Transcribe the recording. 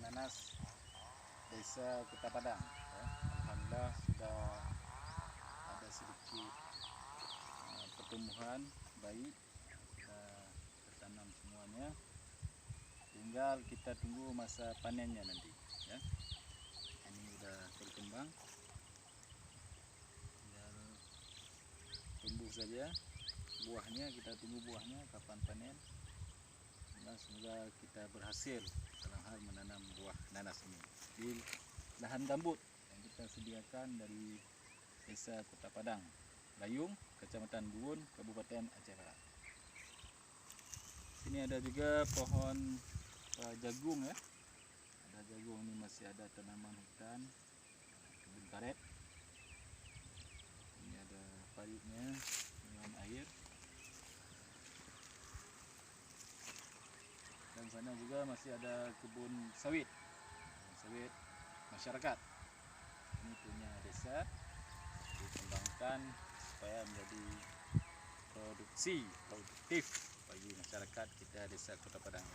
nanas Desa Kota Padang. Ya. Alhamdulillah sudah ada sedikit pertumbuhan baik, kita tertanam semuanya. Tinggal kita tunggu masa panennya nanti. Ya. Ini sudah berkembang, tinggal tumbuh saja. Buahnya kita tunggu buahnya kapan panen. Semoga kita berhasil dalam hal menanam buah nanas ini di lahan gambut yang kita sediakan dari Desa Kota Padang, Layung, Kecamatan Buun, Kabupaten Aceh Barat. Sini ada juga pohon jagung ya. Ada jagung, ini masih ada tanaman hutan, kebun karet. Ini ada paritnya dengan air. Dan sana juga masih ada kebun sawit masyarakat. Ini punya desa, dikembangkan supaya menjadi produktif bagi masyarakat kita Desa Kota Padang.